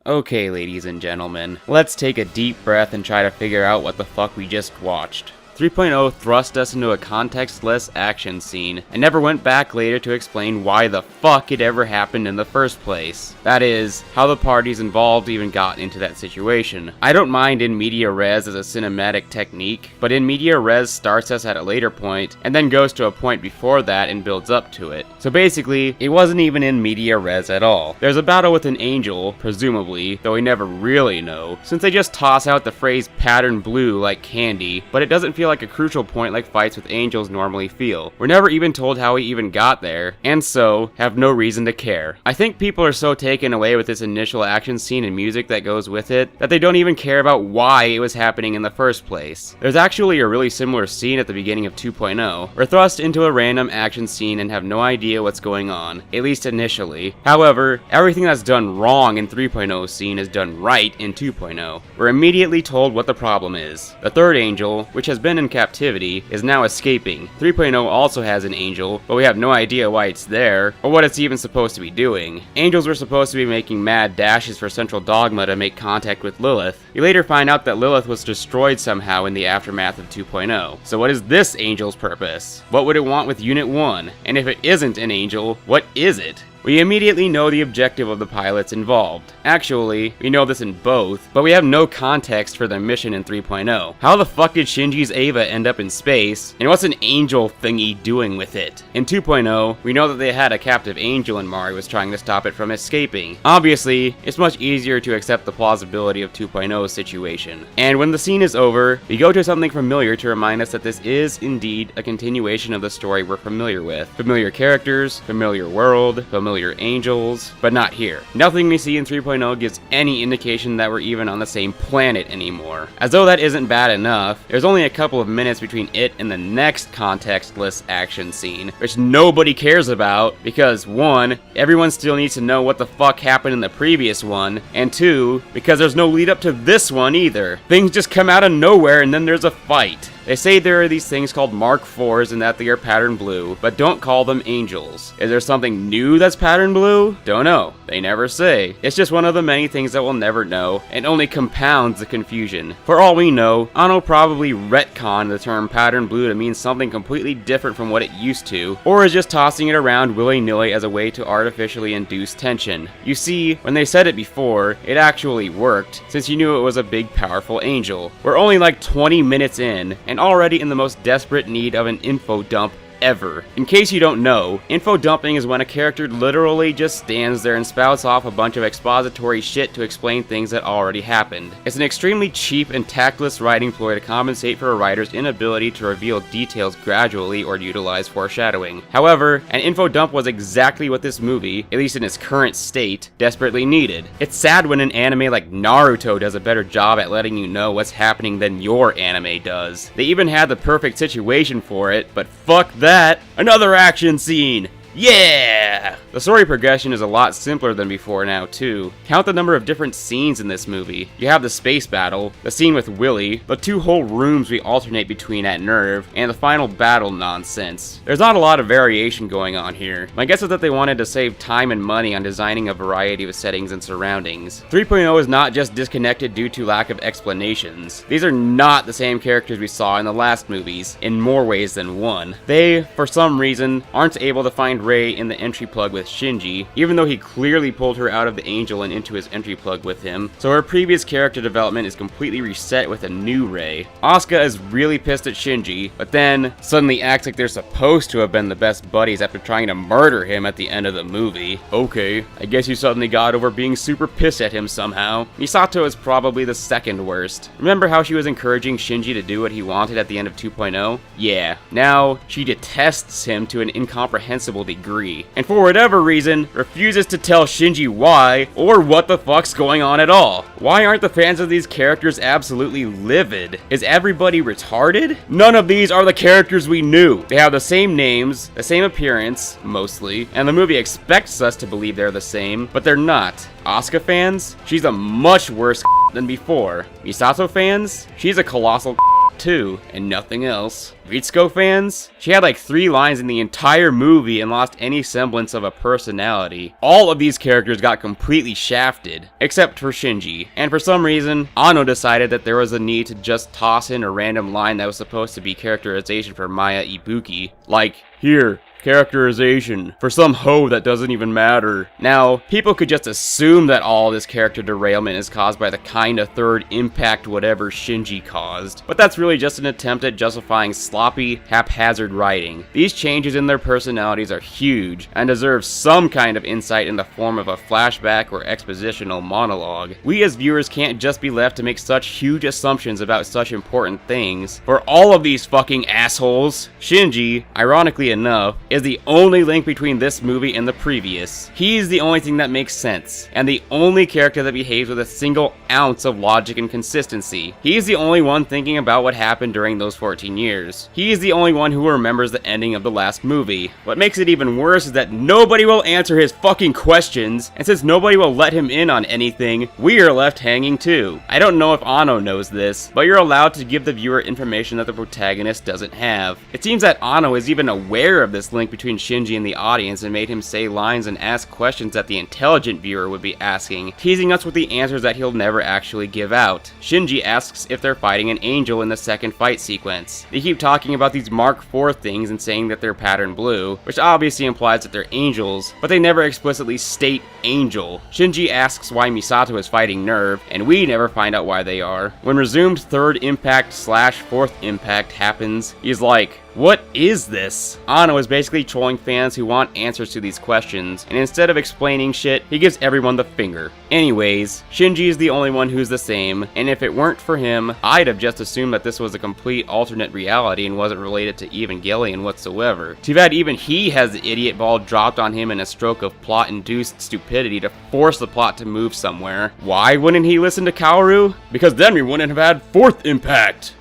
Okay, ladies and gentlemen, let's take a deep breath and try to figure out what the fuck we just watched. 3.0 thrust us into a contextless action scene, and never went back later to explain why the fuck it ever happened in the first place. That is, how the parties involved even got into that situation. I don't mind in media res as a cinematic technique, but in media res starts us at a later point, and then goes to a point before that and builds up to it. So basically, it wasn't even in media res at all. There's a battle with an angel, presumably, though we never really know, since they just toss out the phrase pattern blue like candy, but it doesn't feel like a crucial point like fights with angels normally feel. We're never even told how he even got there, and so have no reason to care. I think people are so taken away with this initial action scene and music that goes with it, that they don't even care about why it was happening in the first place. There's actually a really similar scene at the beginning of 2.0. We're thrust into a random action scene and have no idea what's going on, at least initially. However, everything that's done wrong in 3.0 scene is done right in 2.0. We're immediately told what the problem is. The third angel, which has been in captivity, is now escaping. 3.0 also has an angel, but we have no idea why it's there, or what it's even supposed to be doing. Angels were supposed to be making mad dashes for Central Dogma to make contact with Lilith. We later find out that Lilith was destroyed somehow in the aftermath of 2.0. So what is this angel's purpose? What would it want with Unit 1? And if it isn't an angel, what is it? We immediately know the objective of the pilots involved. Actually, we know this in both, but we have no context for their mission in 3.0. How the fuck did Shinji's Eva end up in space, and what's an angel thingy doing with it? In 2.0, we know that they had a captive angel and Mari was trying to stop it from escaping. Obviously, it's much easier to accept the plausibility of 2.0's situation. And when the scene is over, we go to something familiar to remind us that this is indeed a continuation of the story we're familiar with. Familiar characters, familiar world, familiar angels, but not here. Nothing we see in 3.0 gives any indication that we're even on the same planet anymore. As though that isn't bad enough, there's only a couple of minutes between it and the next contextless action scene, which nobody cares about because 1, everyone still needs to know what the fuck happened in the previous one, and 2, because there's no lead up to this one either. Things just come out of nowhere and then there's a fight. They say there are these things called Mark IVs and that they are pattern blue, but don't call them angels. Is there something new that's pattern blue? Don't know. They never say. It's just one of the many things that we'll never know, and only compounds the confusion. For all we know, Anno probably retconned the term pattern blue to mean something completely different from what it used to, or is just tossing it around willy-nilly as a way to artificially induce tension. You see, when they said it before, it actually worked, since you knew it was a big powerful angel. We're only like 20 minutes in, and already in the most desperate need of an info dump ever. In case you don't know, info dumping is when a character literally just stands there and spouts off a bunch of expository shit to explain things that already happened. It's an extremely cheap and tactless writing ploy to compensate for a writer's inability to reveal details gradually or utilize foreshadowing. However, an info dump was exactly what this movie, at least in its current state, desperately needed. It's sad when an anime like Naruto does a better job at letting you know what's happening than your anime does. They even had the perfect situation for it, but fuck that. Another action scene! Yeah! The story progression is a lot simpler than before now, too. Count the number of different scenes in this movie. You have the space battle, the scene with Willy, the 2 whole rooms we alternate between at Nerve, and the final battle nonsense. There's not a lot of variation going on here. My guess is that they wanted to save time and money on designing a variety of settings and surroundings. 3.0 is not just disconnected due to lack of explanations. These are not the same characters we saw in the last movies, in more ways than one. They, for some reason, aren't able to find Rei in the entry plug with Shinji, even though he clearly pulled her out of the angel and into his entry plug with him, so her previous character development is completely reset with a new Rei. Asuka is really pissed at Shinji, but then suddenly acts like they're supposed to have been the best buddies after trying to murder him at the end of the movie. Okay, I guess you suddenly got over being super pissed at him somehow. Misato is probably the second worst. Remember how she was encouraging Shinji to do what he wanted at the end of 2.0? Yeah, now she detests him to an incomprehensible degree, and for whatever reason, refuses to tell Shinji why, or what the fuck's going on at all. Why aren't the fans of these characters absolutely livid? Is everybody retarded? None of these are the characters we knew. They have the same names, the same appearance, mostly, and the movie expects us to believe they're the same, but they're not. Asuka fans? She's a much worse than before. Misato fans? She's a colossal plot too, and nothing else. Ritsuko fans? She had like 3 lines in the entire movie and lost any semblance of a personality. All of these characters got completely shafted, except for Shinji. And for some reason, Anno decided that there was a need to just toss in a random line that was supposed to be characterization for Maya Ibuki. Like, here, characterization for some hoe that doesn't even matter. Now, people could just assume that all this character derailment is caused by the kind of third impact whatever Shinji caused, but that's really just an attempt at justifying sloppy, haphazard writing. These changes in their personalities are huge and deserve some kind of insight in the form of a flashback or expositional monologue. We as viewers can't just be left to make such huge assumptions about such important things. For all of these fucking assholes, Shinji, ironically enough, is the only link between this movie and the previous. He's the only thing that makes sense, and the only character that behaves with a single ounce of logic and consistency. He's the only one thinking about what happened during those 14 years. He's the only one who remembers the ending of the last movie. What makes it even worse is that nobody will answer his fucking questions, and since nobody will let him in on anything, we are left hanging too. I don't know if Anno knows this, but you're allowed to give the viewer information that the protagonist doesn't have. It seems that Anno is even aware of this link between Shinji and the audience and made him say lines and ask questions that the intelligent viewer would be asking, teasing us with the answers that he'll never actually give out. Shinji asks if they're fighting an angel in the second fight sequence. They keep talking about these Mark IV things and saying that they're pattern blue, which obviously implies that they're angels, but they never explicitly state angel. Shinji asks why Misato is fighting Nerve, and we never find out why they are. When resumed third impact / fourth impact happens, he's like, what is this? Anno is basically trolling fans who want answers to these questions, and instead of explaining shit, he gives everyone the finger. Anyways, Shinji is the only one who's the same, and if it weren't for him, I'd have just assumed that this was a complete alternate reality and wasn't related to Evangelion whatsoever. Too bad even he has the idiot ball dropped on him in a stroke of plot-induced stupidity to force the plot to move somewhere. Why wouldn't he listen to Kaoru? Because then we wouldn't have had fourth impact.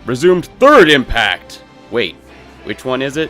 Resumed third impact. Wait, which one is it?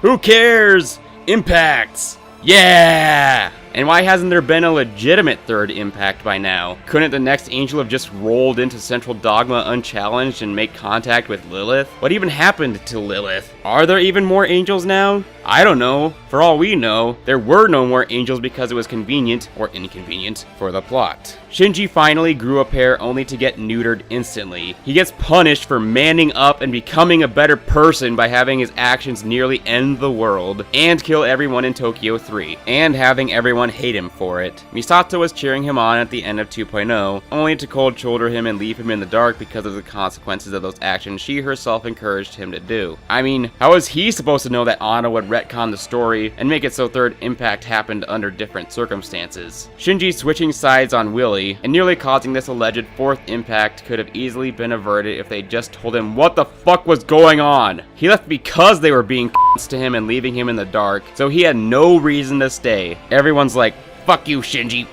Who cares? Impacts! Yeah! And why hasn't there been a legitimate third impact by now? Couldn't the next angel have just rolled into Central Dogma unchallenged and make contact with Lilith? What even happened to Lilith? Are there even more angels now? I don't know. For all we know, there were no more angels because it was convenient, or inconvenient, for the plot. Shinji finally grew a pair only to get neutered instantly. He gets punished for manning up and becoming a better person by having his actions nearly end the world, and kill everyone in Tokyo 3, and having everyone hate him for it. Misato was cheering him on at the end of 2.0, only to cold shoulder him and leave him in the dark because of the consequences of those actions she herself encouraged him to do. I mean, how is he supposed to know that Anna would retcon the story and make it so third impact happened under different circumstances? Shinji switching sides on Willy and nearly causing this alleged fourth impact could have easily been averted if they just told him what the fuck was going on. He left because they were being to him and leaving him in the dark, so he had no reason to stay. Everyone's like, fuck you, Shinji.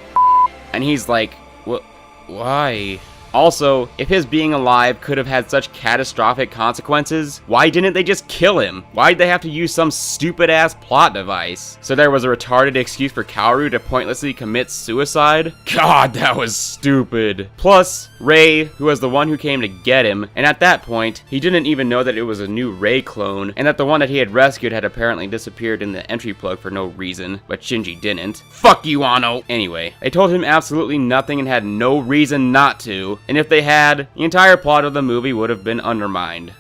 And he's like, why? Also, if his being alive could have had such catastrophic consequences, why didn't they just kill him? Why'd they have to use some stupid-ass plot device? So there was a retarded excuse for Kaoru to pointlessly commit suicide? God, that was stupid. Plus, Rei, who was the one who came to get him, and at that point, he didn't even know that it was a new Rei clone, and that the one that he had rescued had apparently disappeared in the entry plug for no reason, but Shinji didn't. Fuck you, Anno! Anyway, they told him absolutely nothing and had no reason not to, and if they had, the entire plot of the movie would have been undermined.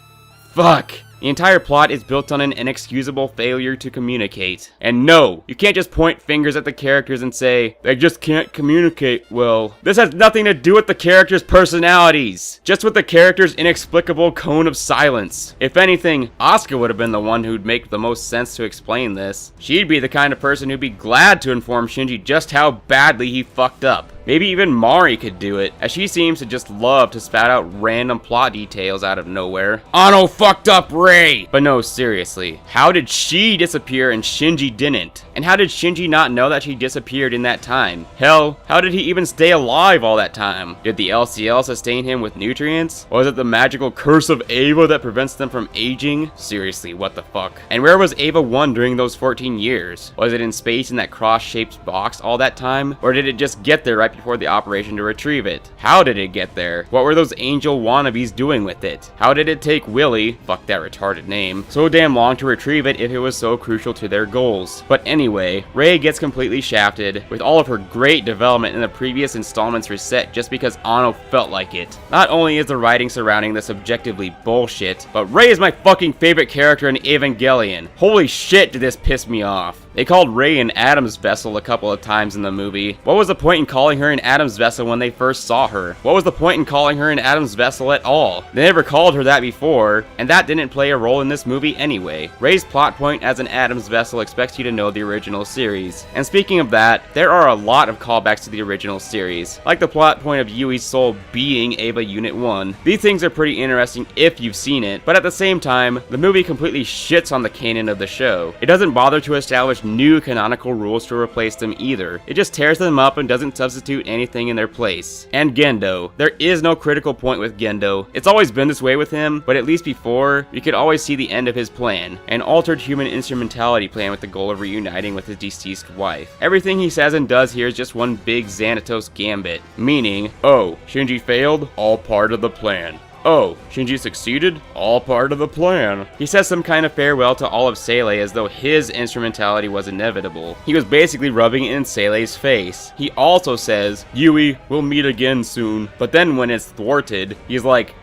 Fuck! The entire plot is built on an inexcusable failure to communicate. And no, you can't just point fingers at the characters and say, they just can't communicate well. This has nothing to do with the characters' personalities, just with the characters' inexplicable cone of silence. If anything, Asuka would have been the one who'd make the most sense to explain this. She'd be the kind of person who'd be glad to inform Shinji just how badly he fucked up. Maybe even Mari could do it, as she seems to just love to spout out random plot details out of nowhere. Anno fucked up Rei! But no, seriously, how did she disappear and Shinji didn't? And how did Shinji not know that she disappeared in that time? Hell, how did he even stay alive all that time? Did the LCL sustain him with nutrients? Or was it the magical curse of Ava that prevents them from aging? Seriously, what the fuck? And where was Ava 1 during those 14 years? Was it in space in that cross-shaped box all that time? Or did it just get there right right before the operation to retrieve it. How did it get there? What were those angel wannabes doing with it? How did it take Willie, fuck that retarded name, so damn long to retrieve it if it was so crucial to their goals? But anyway, Rey gets completely shafted, with all of her great development in the previous installments reset just because Anno felt like it. Not only is the writing surrounding this objectively bullshit, but Rey is my fucking favorite character in Evangelion. Holy shit, did this piss me off. They called Rey an Adam's vessel a couple of times in the movie. What was the point in calling her an Adam's vessel when they first saw her? What was the point in calling her an Adam's vessel at all? They never called her that before, and that didn't play a role in this movie anyway. Rey's plot point as an Adam's vessel expects you to know the original series. And speaking of that, there are a lot of callbacks to the original series, like the plot point of Yui's soul being Ava Unit 1. These things are pretty interesting if you've seen it, but at the same time, the movie completely shits on the canon of the show. It doesn't bother to establish new canonical rules to replace them either. It just tears them up and doesn't substitute anything in their place. And Gendo. There is no critical point with Gendo. It's always been this way with him, but at least before, you could always see the end of his plan. An altered human instrumentality plan with the goal of reuniting with his deceased wife. Everything he says and does here is just one big Xanatos gambit. Meaning, oh, Shinji failed? All part of the plan. Oh, Shinji succeeded? All part of the plan. He says some kind of farewell to all of Seele as though his instrumentality was inevitable. He was basically rubbing it in Sele's face. He also says, Yui, we'll meet again soon. But then when it's thwarted, he's like,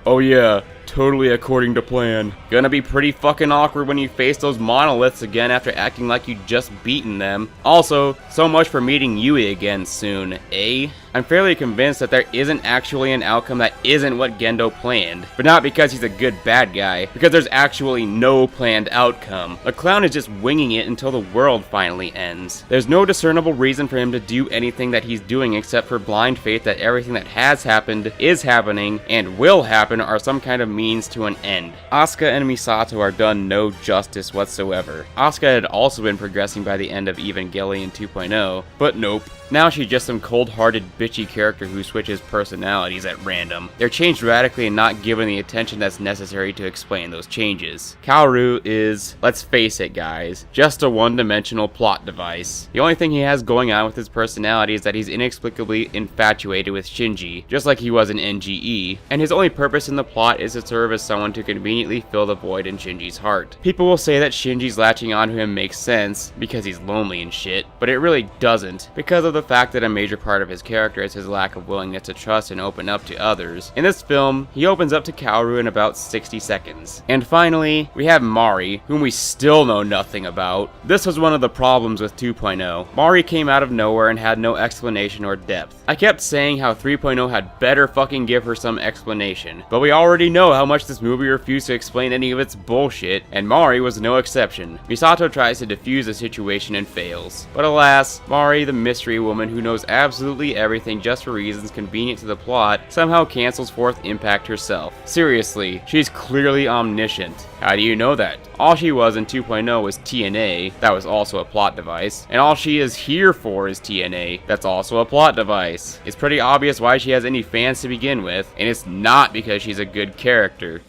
oh yeah, totally according to plan. Gonna be pretty fucking awkward when you face those monoliths again after acting like you just beaten them. Also, so much for meeting Yui again soon, eh? I'm fairly convinced that there isn't actually an outcome that isn't what Gendo planned. But not because he's a good bad guy, because there's actually no planned outcome. The clown is just winging it until the world finally ends. There's no discernible reason for him to do anything that he's doing except for blind faith that everything that has happened, is happening, and will happen are some kind of means to an end. Asuka and Misato are done no justice whatsoever. Asuka had also been progressing by the end of Evangelion 2.0, but nope. Now she's just some cold-hearted, bitchy character who switches personalities at random. They're changed radically and not given the attention that's necessary to explain those changes. Kaoru is, let's face it guys, just a one-dimensional plot device. The only thing he has going on with his personality is that he's inexplicably infatuated with Shinji, just like he was in NGE, and his only purpose in the plot is to serve as someone to conveniently fill the void in Shinji's heart. People will say that Shinji's latching onto him makes sense, because he's lonely and shit, but it really doesn't, because of the fact that a major part of his character is his lack of willingness to trust and open up to others. In this film, he opens up to Kaoru in about 60 seconds. And finally, we have Mari, whom we still know nothing about. This was one of the problems with 2.0. Mari came out of nowhere and had no explanation or depth. I kept saying how 3.0 had better fucking give her some explanation, but we already know how much this movie refused to explain any of its bullshit, and Mari was no exception. Misato tries to defuse the situation and fails. But alas, Mari, the mystery woman who knows absolutely everything just for reasons convenient to the plot, somehow cancels forth Impact herself. Seriously, she's clearly omniscient. How do you know that? All she was in 2.0 was TNA, that was also a plot device, and all she is here for is TNA, that's also a plot device. It's pretty obvious why she has any fans to begin with, and it's not because she's a good character.